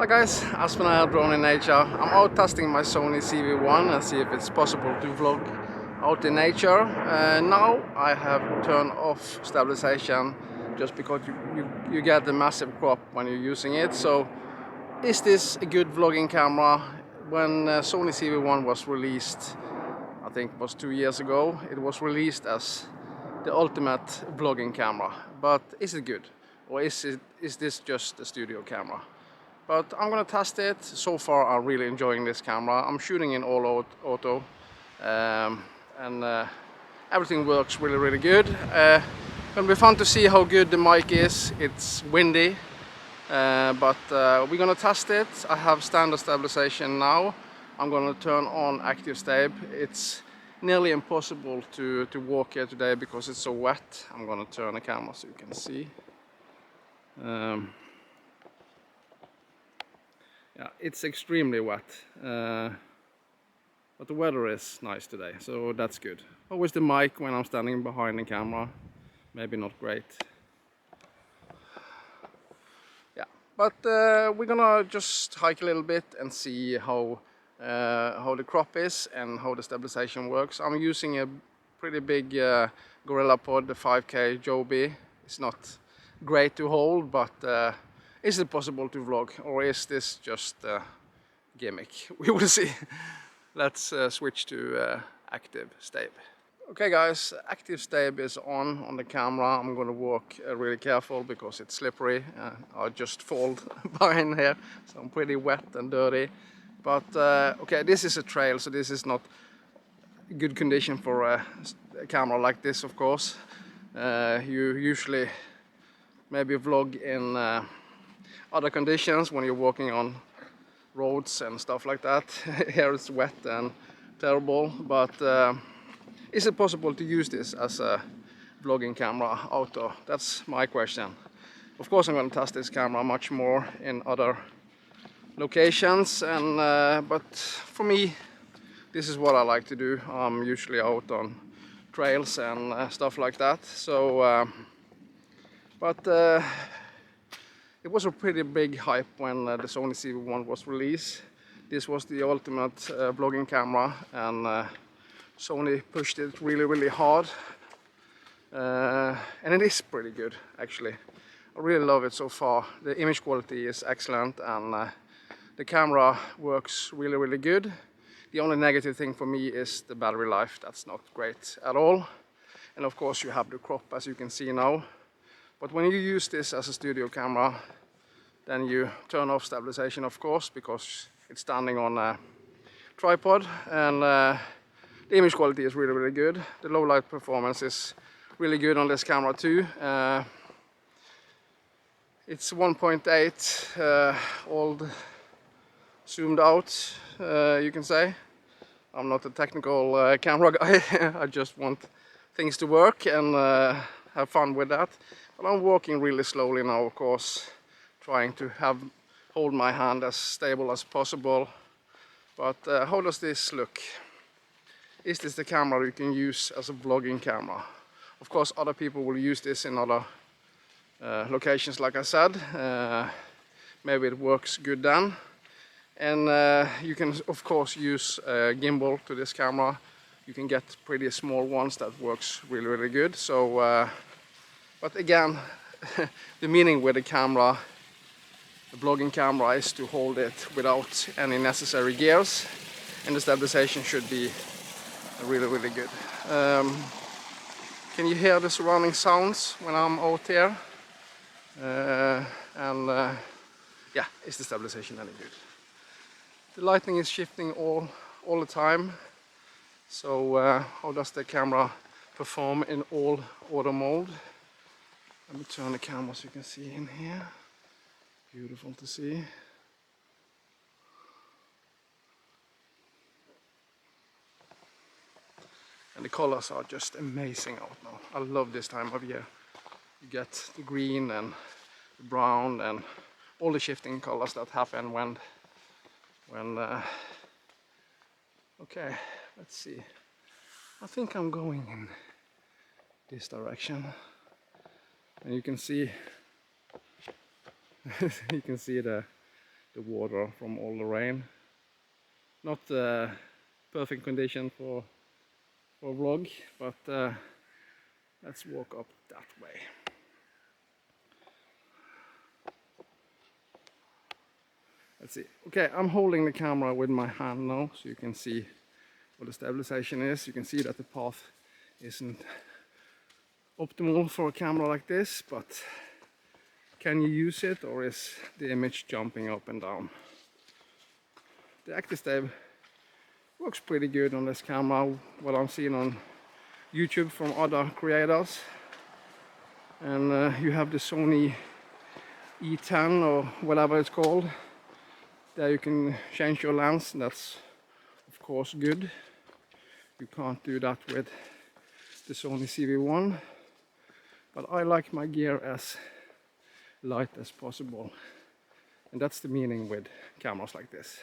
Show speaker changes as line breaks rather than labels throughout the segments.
Hi guys, Aspen here, Drone in Nature. I'm out testing my Sony ZV-1 and see if it's possible to vlog out in nature. Now I have turned off stabilization just because you get a massive crop when you're using it. So is this a good vlogging camera? When Sony ZV-1 was released, I think it was 2 years ago, it was released as the ultimate vlogging camera. But is it good? Or is this just a studio camera? But I'm gonna test it. So far I'm really enjoying this camera. I'm shooting in all auto and everything works really good. It'll be fun to see how good the mic is. It's windy, but we're gonna test it. I have standard stabilization now. I'm gonna turn on active stab. It's nearly impossible to walk here today because it's so wet. I'm gonna turn the camera so you can see. Yeah, it's extremely wet, but the weather is nice today, so that's good. Always the mic when I'm standing behind the camera, maybe not great. Yeah, but we're gonna just hike a little bit and see how the crop is and how the stabilization works. I'm using a pretty big Gorilla Pod, the 5K Joby. It's not great to hold, but is it possible to vlog, or is this just a gimmick? We will see. Let's switch to active stab. Okay guys, active stab is on the camera. I'm gonna walk really careful because it's slippery. I just fall behind here, so I'm pretty wet and dirty. But okay, this is a trail, so this is not good condition for a camera like this, of course. You usually maybe vlog in other conditions when you're walking on roads and stuff like that. Here it's wet and terrible, but is it possible to use this as a vlogging camera outdoor? That's my question. Of course I'm going to test this camera much more in other locations, and but for me this is what I like to do. I'm usually out on trails and stuff like that. So but it was a pretty big hype when the Sony ZV-1 was released. This was the ultimate vlogging camera, and Sony pushed it really hard. And it is pretty good, actually. I really love it so far. The image quality is excellent, and the camera works really good. The only negative thing for me is the battery life. That's not great at all. And of course you have the crop, as you can see now. But when you use this as a studio camera, then you turn off stabilization, of course, because it's standing on a tripod, and the image quality is really good. The low light performance is really good on this camera too. It's 1.8 old zoomed out, you can say. I'm not a technical camera guy. I just want things to work and have fun with that. But I'm walking really slowly now, of course, trying to hold my hand as stable as possible. But how does this look? Is this the camera you can use as a vlogging camera? Of course other people will use this in other locations, like I said. Maybe it works good then. And you can of course use a gimbal to this camera. You can get pretty small ones that works really good. So but again, the meaning with the camera, the vlogging camera, is to hold it without any necessary gears, and the stabilization should be really good. Can you hear the surrounding sounds when I'm out here? Yeah, is the stabilization any good? The lighting is shifting all the time. So how does the camera perform in all auto mode? Let me turn the camera so you can see in here. Beautiful to see. And the colors are just amazing out now. I love this time of year. You get the green and the brown and all the shifting colors that happen when okay, let's see. I think I'm going in this direction. And you can see you can see the the water from all the rain. Not perfect condition for vlog, but let's walk up that way. Let's see. Okay, I'm holding the camera with my hand now, so you can see what the stabilization is. You can see that the path isn't optimal for a camera like this, but can you use it, or is the image jumping up and down? The ActiStab works pretty good on this camera, what I'm seeing on YouTube from other creators. And you have the Sony E10 or whatever it's called. There you can change your lens, that's of course good. You can't do that with the Sony ZV-1. But I like my gear as light as possible. And that's the meaning with cameras like this.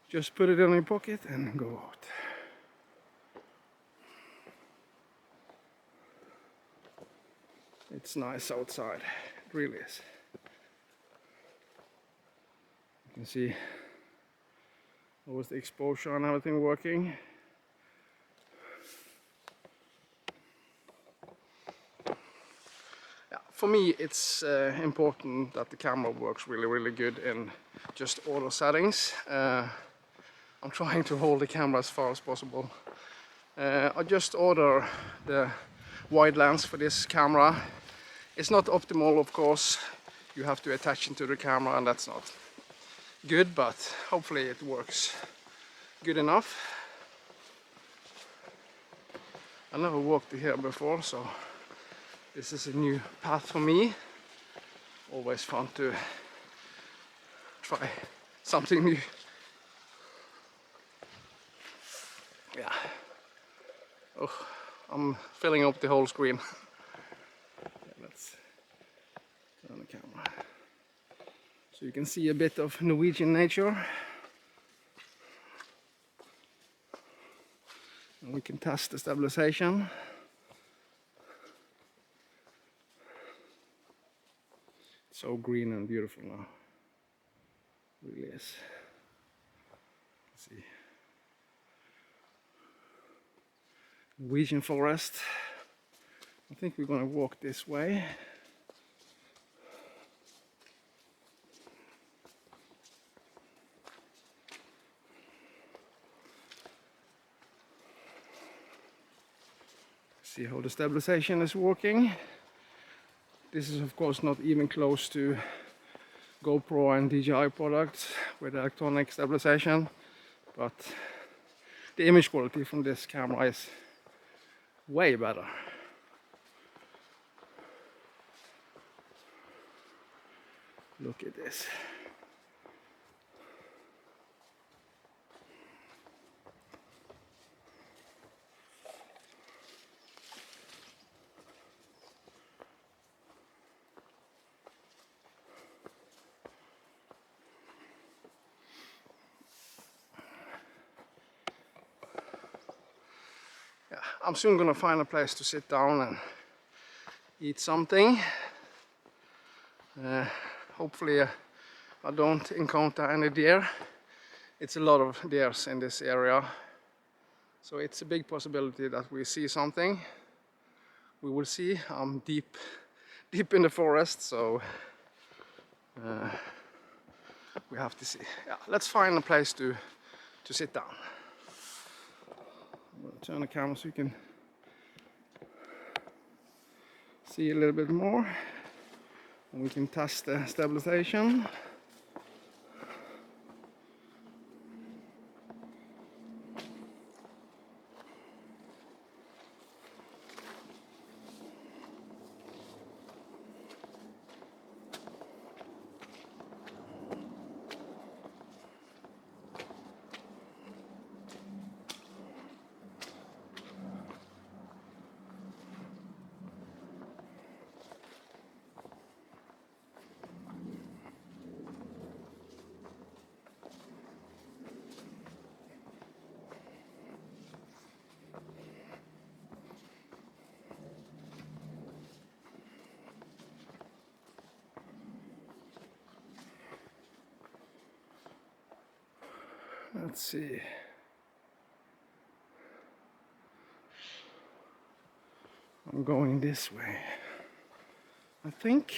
Just put it in your pocket and go out. It's nice outside, it really is. You can see how was the exposure and everything working. Yeah, for me it's important that the camera works really good in just auto settings. I'm trying to hold the camera as far as possible. I just ordered the wide lens for this camera. It's not optimal, of course. You have to attach it to the camera, and that's not good, but hopefully it works good enough. I never walked here before, so this is a new path for me. Always fun to try something new. Yeah. Oh, I'm filling up the whole screen. Okay, let's turn the camera so you can see a bit of Norwegian nature. And we can test the stabilization. It's so green and beautiful now. It really is. Let's see. Norwegian forest. I think we're going to walk this way. See how the stabilization is working. This is of course not even close to GoPro and DJI products with electronic stabilization, but the image quality from this camera is way better. Look at this. Yeah, I'm soon gonna find a place to sit down and eat something. Hopefully I don't encounter any deer. It's a lot of deers in this area, so it's a big possibility that we see something. We will see. I'm deep in the forest, so we have to see. Yeah, let's find a place to sit down. I'm going to turn the camera so you can see a little bit more, and we can test the stabilization. Let's see. I'm going this way, I think.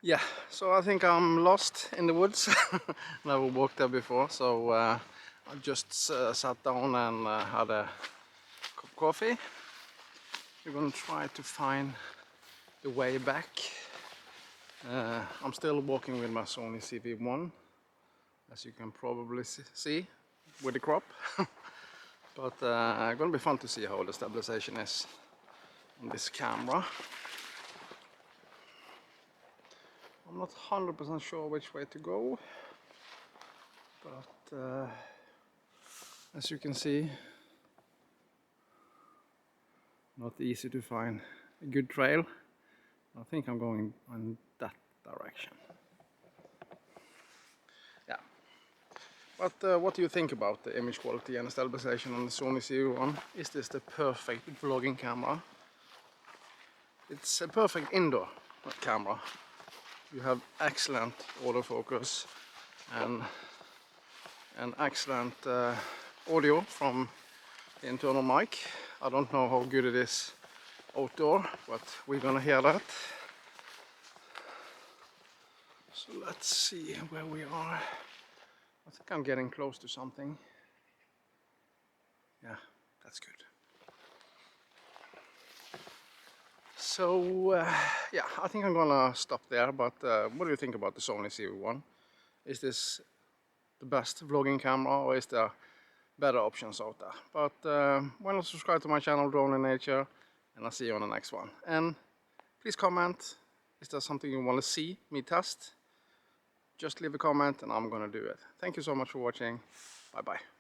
Yeah, so I think I'm lost in the woods. Never walked there before, so I just sat down and had a cup of coffee. We're gonna try to find the way back. I'm still walking with my Sony ZV-1, as you can probably see with the crop. But it's gonna be fun to see how the stabilization is on this camera. I'm not 100% sure which way to go, but as you can see, not easy to find a good trail. I think I'm going in that direction. Yeah. But what do you think about the image quality and the stabilization on the Sony ZV-1? Is this the perfect vlogging camera? It's a perfect indoor camera. You have excellent autofocus and an excellent audio from the internal mic. I don't know how good it is outdoor, but we're gonna hear that. So let's see where we are. I think I'm getting close to something. Yeah, that's good. So yeah, I think I'm gonna stop there, but what do you think about the Sony ZV-1? Is this the best vlogging camera, or is there better options out there? But why not subscribe to my channel, Drone in Nature, and I'll see you on the next one. And please comment, is there something you want to see me test? Just leave a comment and I'm gonna do it. Thank you so much for watching. Bye bye.